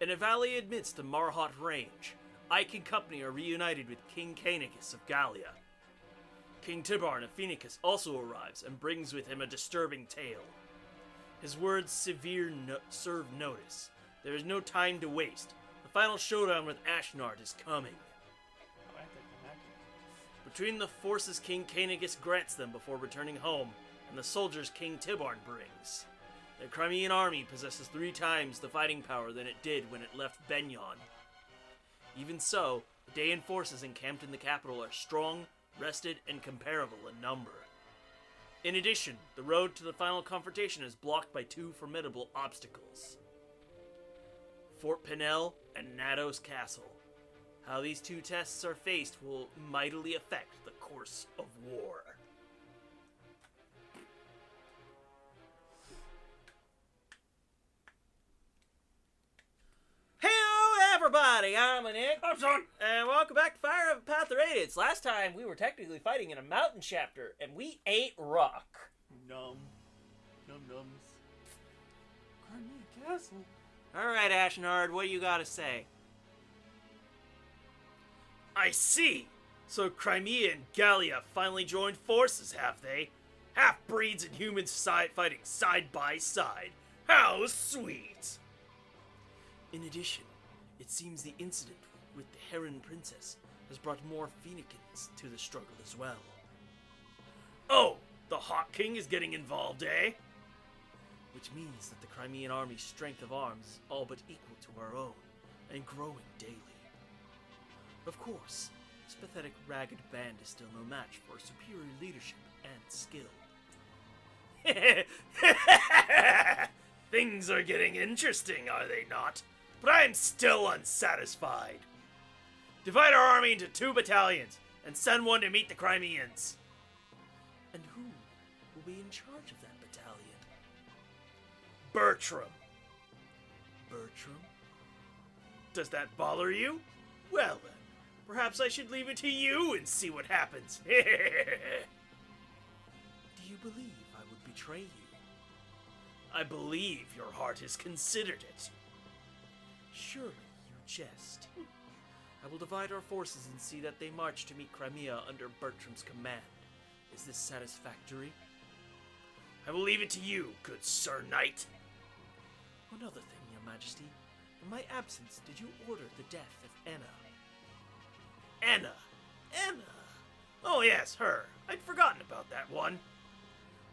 In a valley amidst the Marhot Range, Ike and company are reunited with King Canicus of Gallia. King Tibarn of Phoenicus also arrives and brings with him a disturbing tale. His words serve notice. There is no time to waste. The final showdown with Ashnard is coming. Between the forces King Canicus grants them before returning home, and the soldiers King Tibarn brings, the Crimean army possesses 3 times the fighting power than it did when it left Benyon. Even so, the Daean forces encamped in the capital are strong, rested, and comparable in number. In addition, the road to the final confrontation is blocked by 2 formidable obstacles: Fort Pinel and Nados Castle. How these 2 tests are faced will mightily affect the course of war. Hey-o, everybody! I'm Nick. I'm Son. And welcome back to Fire of Path of Radiance. Last time, we were technically fighting in a mountain chapter, and we ate rock. Num. Num-nums. Crimea Castle. Alright, Ashnard, what do you gotta say? I see! So Crimea and Gallia finally joined forces, have they? Half-breeds and humans fighting side by side. How sweet! In addition, it seems the incident with the Heron Princess has brought more Phoenicians to the struggle as well. Oh, the Hawk King is getting involved, eh? Which means that the Crimean army's strength of arms is all but equal to our own, and growing daily. Of course, this pathetic ragged band is still no match for superior leadership and skill. Things are getting interesting, are they not? But I am still unsatisfied. Divide our army into 2 battalions, and send one to meet the Crimeans. And who will be in charge of that battalion? Bertram. Bertram? Does that bother you? Well then, perhaps I should leave it to you and see what happens. Do you believe I would betray you? I believe your heart has considered it. Surely you jest. I will divide our forces and see that they march to meet Crimea under Bertram's command. Is this satisfactory? I will leave it to you, good Sir Knight. One other thing, Your Majesty. In my absence, did you order the death of Enna? Enna! Oh yes, her. I'd forgotten about that one.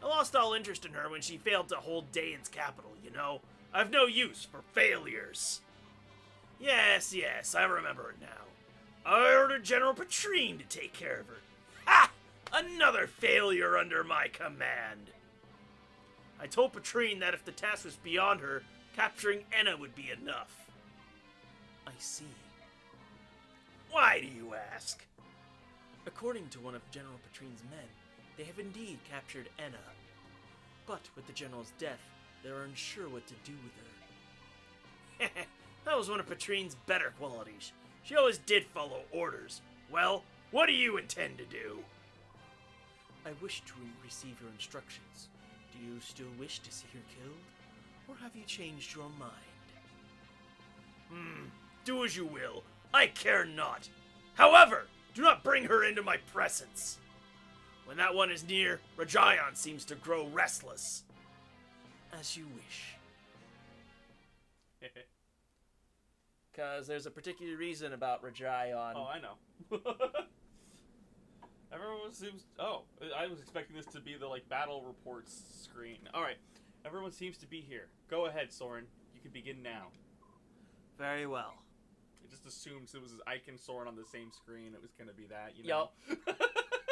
I lost all interest in her when she failed to hold Daean's capital, you know. I've no use for failures. Yes, I remember it now. I ordered General Petrine to take care of her. Ha! Another failure under my command. I told Petrine that if the task was beyond her, capturing Enna would be enough. I see. Why do you ask? According to one of General Petrine's men, they have indeed captured Enna. But with the General's death, they are unsure what to do with her. That was one of Petrine's better qualities. She always did follow orders. Well, what do you intend to do? I wish to receive your instructions. Do you still wish to see her killed? Or have you changed your mind? Do as you will. I care not. However, do not bring her into my presence. When that one is near, Radiance seems to grow restless. As you wish. Because there's a particular reason about Radiance. Oh, I know. Everyone seems... Oh, I was expecting this to be the, battle reports screen. Alright, everyone seems to be here. Go ahead, Soren. You can begin now. Very well. I just assumed it was Ike and Soren on the same screen. It was going to be that, you know? Yup.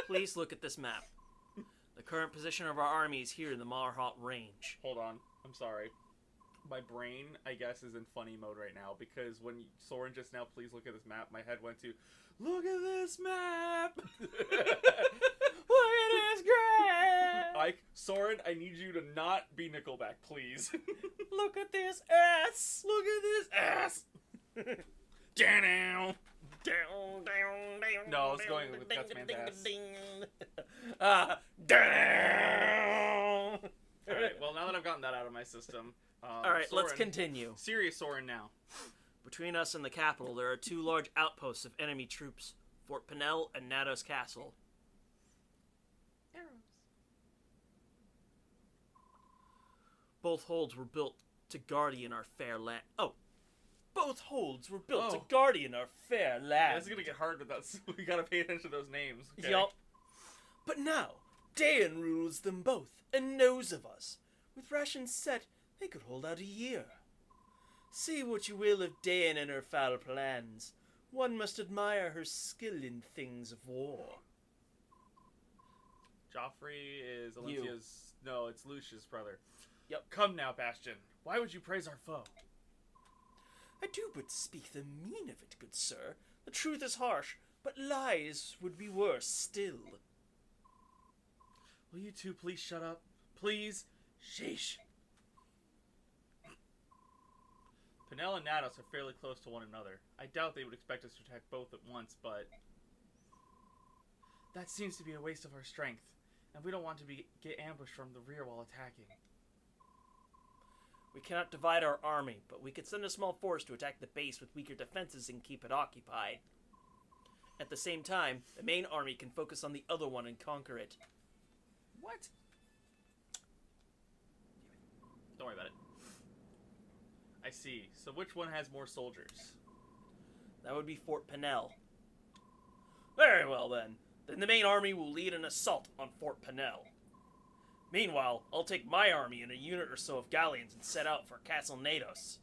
Please look at this map. The current position of our army is here in the Marhot Range. Hold on. I'm sorry. My brain, I guess, is in funny mode right now, because when Soren just now, please look at this map, my head went to, look at this map! Look at this graph! Ike, Soren, I need you to not be Nickelback, please. Look at this ass! Look at this ass! Down. No, I was going with Gutsman's ass. Down! Alright, well, now that I've gotten that out of my system... Alright, let's continue. Serious Soren now. Between us and the capital, there are 2 large outposts of enemy troops, Fort Pinel and Nados Castle. Arrows. Both holds were built to guardian our fair land. Oh, both holds were built to Oh. guardian our fair Yeah, land. this is gonna get hard with us. We gotta pay attention to those names. Okay? Yup. But now, Dayan rules them both and knows of us. With rations set, they could hold out a year. Say what you will of Dayan and her foul plans. One must admire her skill in things of war. Joffrey is Alicia's... No, it's Lucia's brother. Yep. Come now, Bastion. Why would you praise our foe? I do but speak the mean of it, good sir. The truth is harsh, but lies would be worse still. Will you two please shut up? Please? Sheesh. Pinel and Nados are fairly close to one another. I doubt they would expect us to attack both at once, but... That seems to be a waste of our strength, and we don't want to get ambushed from the rear while attacking. We cannot divide our army, but we could send a small force to attack the base with weaker defenses and keep it occupied. At the same time, the main army can focus on the other one and conquer it. What? Don't worry about it. I see. So which one has more soldiers? That would be Fort Pinel. Very well then. Then the main army will lead an assault on Fort Pinel. Meanwhile, I'll take my army and a unit or so of galleons and set out for Castle Nados.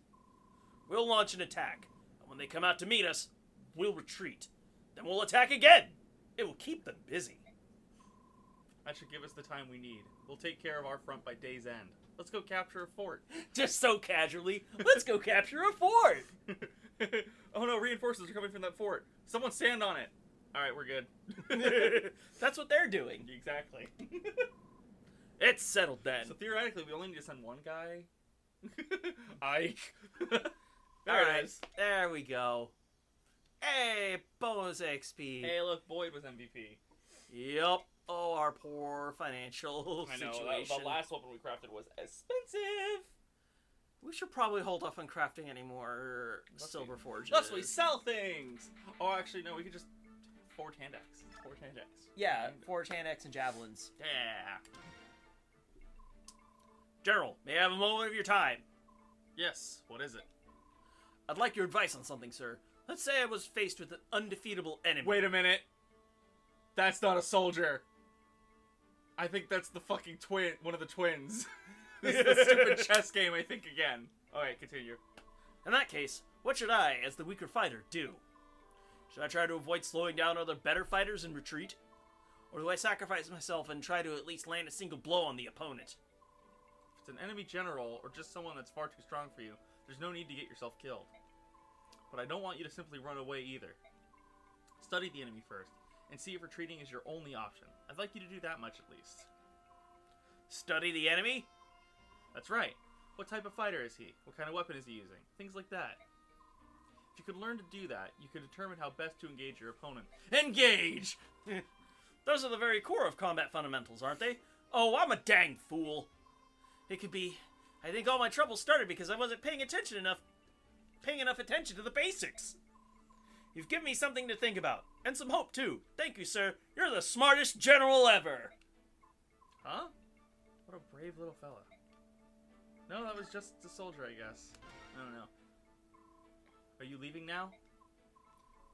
We'll launch an attack, and when they come out to meet us, we'll retreat. Then we'll attack again. It will keep them busy. That should give us the time we need. We'll take care of our front by day's end. Let's go capture a fort. Just so casually, let's go capture a fort. Oh no, reinforcements are coming from that fort. Someone stand on it. Alright, we're good. That's what they're doing. Exactly. It's settled then. So theoretically, we only need to send one guy. Ike. All right, there we go. Hey, bonus XP. Hey, look, Boyd was MVP. Yup. Oh, our poor financial I know, situation. the last weapon we crafted was expensive. We should probably hold off on crafting any more silver forges. Unless we sell things. Oh, actually, no, we could just forge hand axe. Forge hand axe. Yeah, forge hand axe and javelins. Yeah. General, may I have a moment of your time? Yes, what is it? I'd like your advice on something, sir. Let's say I was faced with an undefeatable enemy. Wait a minute. That's not a soldier. I think that's the fucking one of the twins. This is the stupid chess game, I think, again. Alright, continue. In that case, what should I, as the weaker fighter, do? Should I try to avoid slowing down other better fighters and retreat? Or do I sacrifice myself and try to at least land a single blow on the opponent? If it's an enemy general, or just someone that's far too strong for you, there's no need to get yourself killed. But I don't want you to simply run away either. Study the enemy first, and see if retreating is your only option. I'd like you to do that much at least. Study the enemy? That's right. What type of fighter is he? What kind of weapon is he using? Things like that. If you could learn to do that, you could determine how best to engage your opponent. Engage! Those are the very core of combat fundamentals, aren't they? Oh, I'm a dang fool. It could be... I think all my trouble started because I wasn't paying enough attention to the basics. You've given me something to think about, and some hope, too. Thank you, sir. You're the smartest general ever. Huh? What a brave little fella. No, that was just a soldier, I guess. I don't know. Are you leaving now?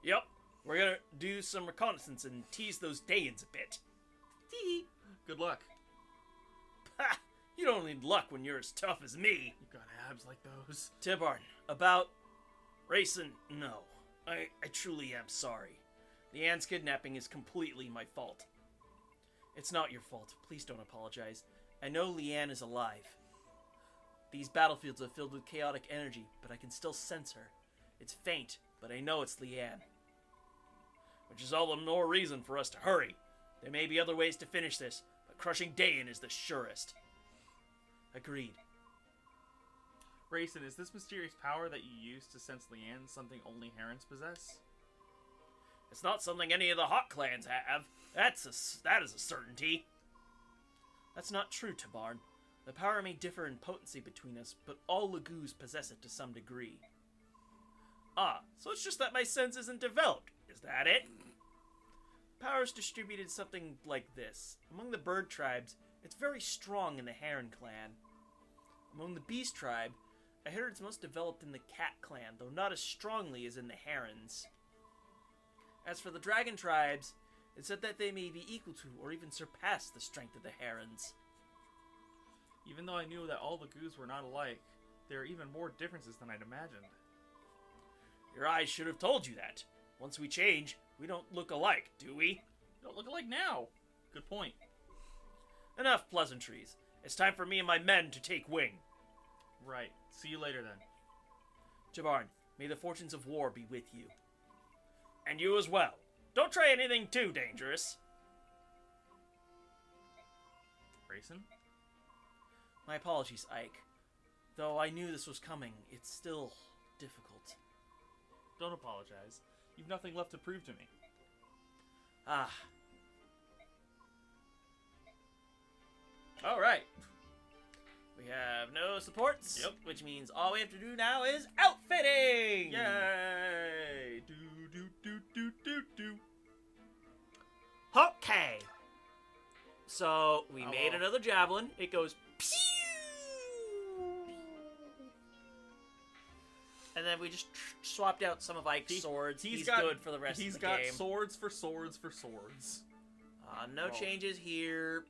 Yep. We're gonna do some reconnaissance and tease those Dayans a bit. Tee. Good luck. Ha! You don't need luck when you're as tough as me. You've got abs like those. Tibarn, about... Rayson, no. I truly am sorry. Leanne's kidnapping is completely my fault. It's not your fault. Please don't apologize. I know Leanne is alive. These battlefields are filled with chaotic energy, but I can still sense her. It's faint, but I know it's Leanne. Which is all the more reason for us to hurry. There may be other ways to finish this, but crushing Dayan is the surest. Agreed. Rayson, is this mysterious power that you use to sense Leanne something only Herons possess? It's not something any of the Hawk clans have. That is a certainty. That's not true, Tibarn. The power may differ in potency between us, but all Lagoos possess it to some degree. Ah, so it's just that my sense isn't developed. Is that it? Power is distributed something like this. Among the bird tribes, it's very strong in the Heron clan. Among the beast tribe, I heard it's most developed in the cat clan, though not as strongly as in the herons. As for the dragon tribes, it's said that they may be equal to or even surpass the strength of the herons. Even though I knew that all the goos were not alike, there are even more differences than I'd imagined. Your eyes should have told you that. Once we change, we don't look alike, do we? We don't look alike now. Good point. Enough pleasantries. It's time for me and my men to take wing. Right. See you later then. Jabarn, may the fortunes of war be with you. And you as well. Don't try anything too dangerous. Grayson? My apologies, Ike. Though I knew this was coming, it's still difficult. Don't apologize. You've nothing left to prove to me. Ah. Alright. We have no supports. Yep. Which means all we have to do now is outfitting! Yay! Do, do, do, do, do, do. Okay. So, we Oh, made well. another javelin. It goes pew! And then we just swapped out some of Ike's swords. He's good for the rest of the game. He's got swords for swords for swords. No changes here.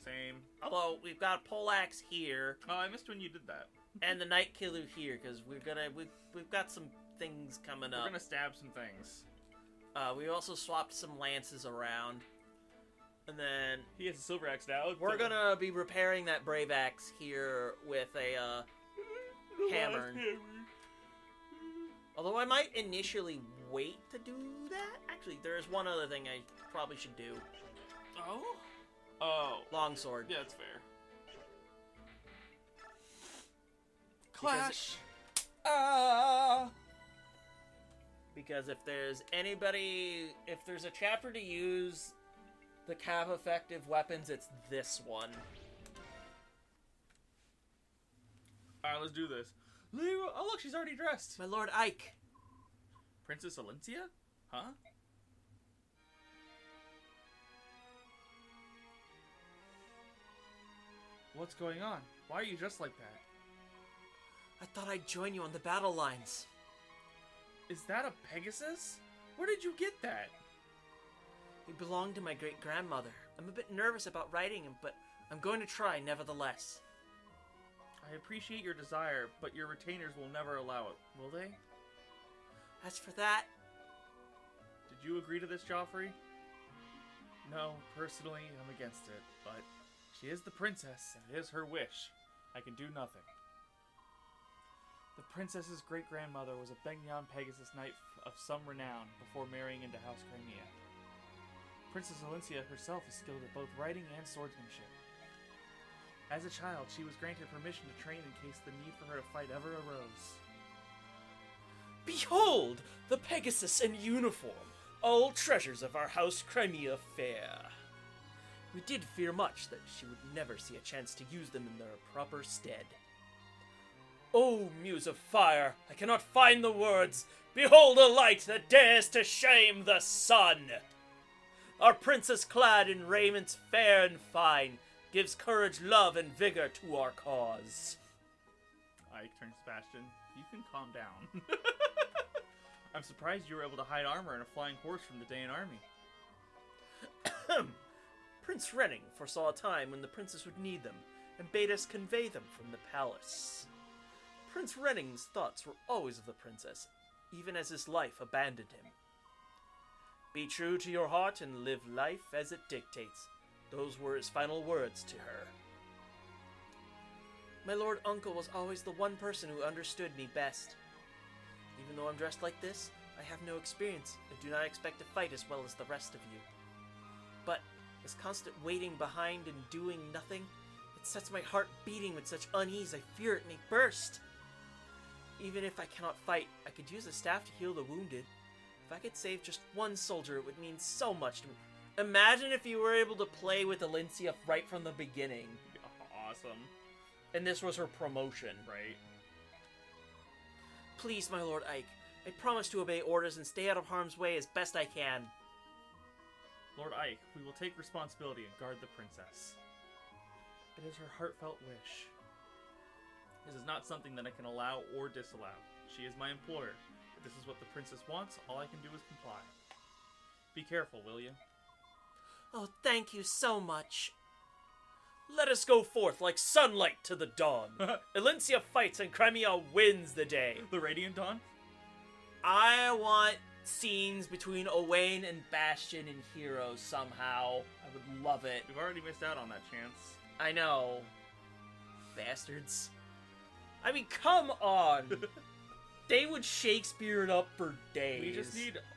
Same. Although, we've got a poleaxe here. Oh, I missed when you did that. And the Night Killer here, because we've got some things coming up. We're gonna stab some things. We also swapped some lances around. And then He has a silver axe now. we're gonna be repairing that brave axe here with a hammer. Although I might initially wait to do that. Actually, there is one other thing I probably should do. Oh? Oh. Longsword. Yeah, that's fair. Clash! Because if there's a chapter to use the Cav effective weapons, it's this one. Alright, let's do this. Leroy, oh look, she's already dressed. My Lord Ike. Princess Alencia? Huh? What's going on? Why are you dressed like that? I thought I'd join you on the battle lines. Is that a Pegasus? Where did you get that? It belonged to my great-grandmother. I'm a bit nervous about riding him, but I'm going to try nevertheless. I appreciate your desire, but your retainers will never allow it, will they? As for that, Did you agree to this, Joffrey? No, personally, I'm against it, but she is the princess, and it is her wish. I can do nothing. The princess's great-grandmother was a Begnion Pegasus knight of some renown before marrying into House Crimea. Princess Alencia herself is skilled at both riding and swordsmanship. As a child, she was granted permission to train in case the need for her to fight ever arose. behold the Pegasus in uniform, all treasures of our House Crimea fair. We did fear much that she would never see a chance to use them in their proper stead. O Muse of Fire, I cannot find the words. Behold a light that dares to shame the sun. Our princess clad in raiments fair and fine gives courage, love, and vigor to our cause. Ike turns Sebastian. You can calm down. I'm surprised you were able to hide armor and a flying horse from the Daean army. Prince Renning foresaw a time when the princess would need them, and bade us convey them from the palace. Prince Renning's thoughts were always of the princess, even as his life abandoned him. Be true to your heart and live life as it dictates. Those were his final words to her. My lord uncle was always the one person who understood me best. Even though I'm dressed like this, I have no experience and do not expect to fight as well as the rest of you. But this constant waiting behind and doing nothing, it sets my heart beating with such unease I fear it may burst. Even if I cannot fight, I could use a staff to heal the wounded. If I could save just one soldier, it would mean so much to me. Imagine if you were able to play with Alencia right from the beginning. Awesome. And this was her promotion. Right. Please, my lord Ike, I promise to obey orders and stay out of harm's way as best I can. Lord Ike, we will take responsibility and guard the princess. It is her heartfelt wish. This is not something that I can allow or disallow. She is my employer. If this is what the princess wants, all I can do is comply. Be careful, will you? Oh, thank you so much. Let us go forth like sunlight to the dawn. Elincia fights and Crimea wins the day. The Radiant Dawn? I want scenes between Owain and Bastion in Heroes somehow. I would love it. We've already missed out on that chance. I know. Bastards. I mean, come on. They would Shakespeare it up for days.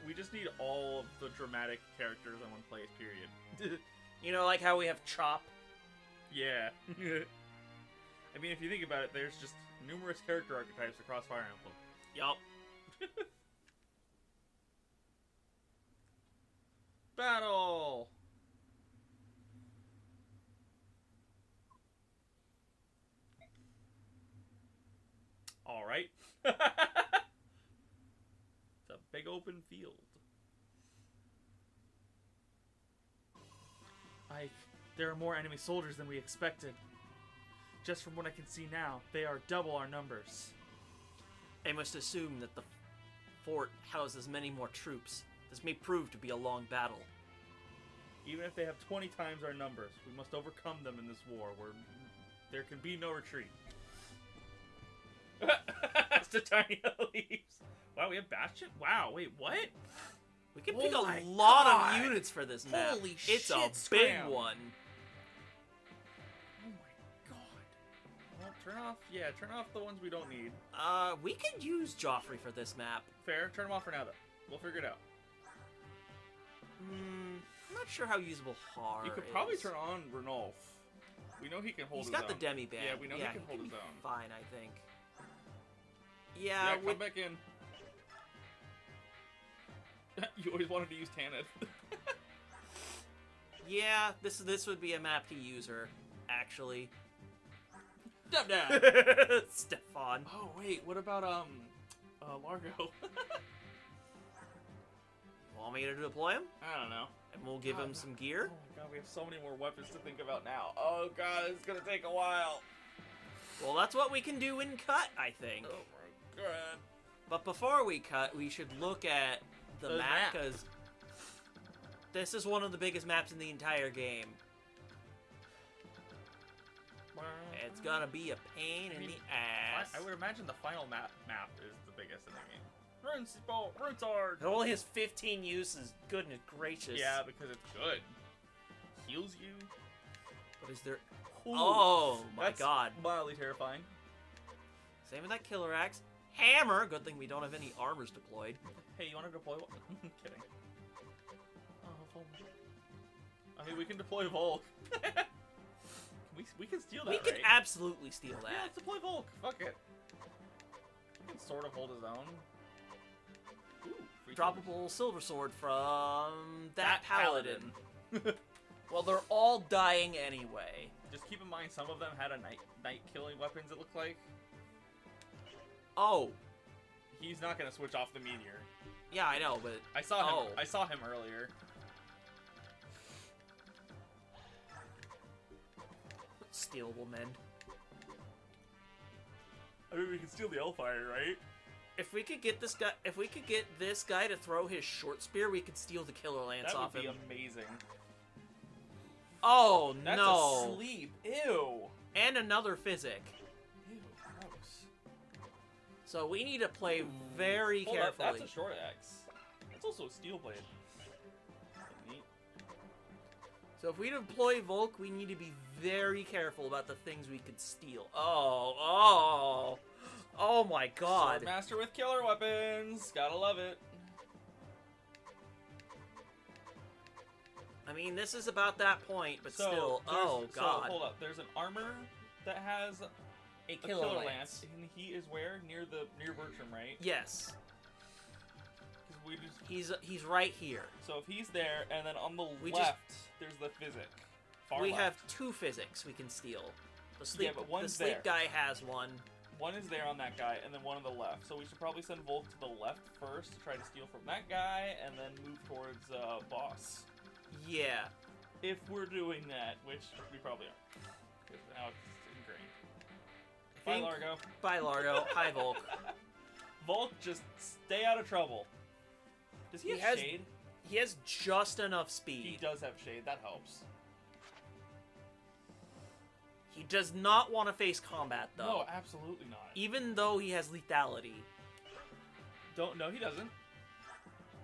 We just need all of the dramatic characters on one place, period. You know, like how we have Chop. Yeah. I mean, if you think about it, there's just numerous character archetypes across Fire Emblem. Yup. Battle! Alright. It's a big open field. Ike, there are more enemy soldiers than we expected. Just from what I can see now, they are double our numbers. I must assume that the fort houses many more troops. This may prove to be a long battle. Even if they have 20 times our numbers, we must overcome them in this war where there can be no retreat. It's the tiny leaves. Wow, we have Bastion? Wow, wait, what? We can Oh pick my a lot God. of units for this map. Holy it's shit, a big Scram. one. Oh my god. Well, turn off the ones we don't need. We could use Joffrey for this map. Fair, turn them off for now though. We'll figure it out. I'm not sure how usable Har You could is. probably turn on Renolf. We know he can hold He's his got own. the demi band. Yeah, we know he can hold be his own. Fine, I think. Yeah, Yeah, come back in. You always wanted to use Tanith. yeah. This would be a map to use her, actually. Step Stefan. Oh wait, what about Largo? Want me to deploy him? I don't know. And we'll give him some gear? Oh my god, we have so many more weapons to think about now. Oh god, it's gonna take a while. Well, that's what we can do in cut, I think. Oh my god. But before we cut, we should look at the The map, map. because this is one of the biggest maps in the entire game. It's gonna be a pain in the ass. I would imagine the final map is the biggest in the game. Runesword! It only has 15 uses. Goodness gracious. Yeah, because it's good. Heals you. But is there... Ooh, Oh my that's god. mildly terrifying. Same with that killer axe. Hammer! Good thing we don't have any armors deployed. Hey, you want to deploy what? Kidding. Oh, Volk. I mean, we can deploy Volk. we can steal that, We can right? absolutely steal Yeah, that. let's deploy Volk. Fuck it. He can sort of hold his own. Ooh, free Droppable silver sword from that That paladin. paladin. Well, they're all dying anyway. Just keep in mind, some of them had a night killing weapons. It looked like Oh, he's not gonna switch off the meteor. yeah, I know, but I saw him. Oh. I saw him earlier. stealable men. I mean, we can steal the Hellfire, right? If we could get this guy to throw his short spear, we could steal the killer lance That off would be him. amazing. Oh That's no! a sleep. Ew. And another physic. Ew, gross. So we need to play very Hold up, carefully. that's a short axe. That's also a steel blade. Neat. So if we deploy Volk, we need to be very careful about the things we could steal. Oh my god. Swordmaster with killer weapons. Gotta love it. I mean, this is about that point, but So, still. there's- Oh So, god. hold up. There's an armor that has A a killer, killer lance. lance, and he is where near Bertram, right? Yes. 'Cause we just, He's right here. so if he's there, and then on the We just- left, there's the physic. Far we left. have two physics we can steal. The sleep, but one's the sleep there. guy has one. One is there on that guy, and then one on the left. So we should probably send Volk to the left first to try to steal from that guy, and then move towards boss. Yeah. If we're doing that, which we probably are. Because now it's ingrained. Bye, Largo. Bye, Largo. Hi, Volk. Volk, just stay out of trouble. Does he have shade? He has just enough speed. He does have shade. That helps. He does not want to face combat, though. No, absolutely not. Even though he has lethality. No, he doesn't.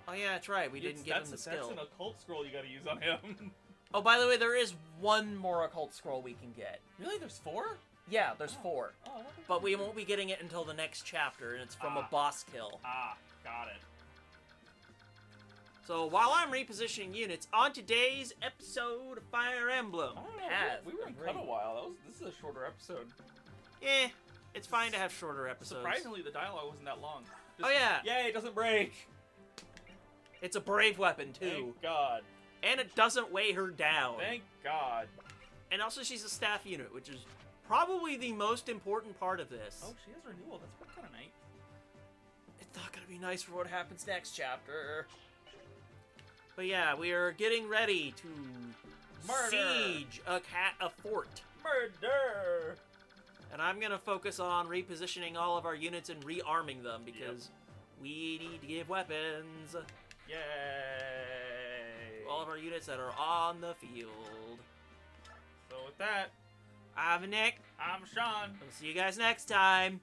Oh, yeah, that's right. We didn't give him the skill. That's an occult scroll you gotta use on him. Oh, by the way, there is one more occult scroll we can get. Really? There's 4? Yeah, there's 4. Oh, but we won't be getting it until the next chapter, and it's from a boss kill. Got it. So while I'm repositioning units, on today's episode of Fire Emblem. I don't know. We were in cut a while. This is a shorter episode. Eh, it's fine to have shorter episodes. Surprisingly, the dialogue wasn't that long. Oh yeah. Yay, it doesn't break. It's a brave weapon too. Thank God. And it doesn't weigh her down. Thank God. And also she's a staff unit, which is probably the most important part of this. Oh, she has renewal. That's kind of nice. It's not gonna be nice for what happens next chapter. But yeah, we are getting ready to siege a fort. Murder! And I'm gonna focus on repositioning all of our units and rearming them because we need to give weapons. Yay! All of our units that are on the field. So with that, I'm Nick. I'm Sean. We'll see you guys next time.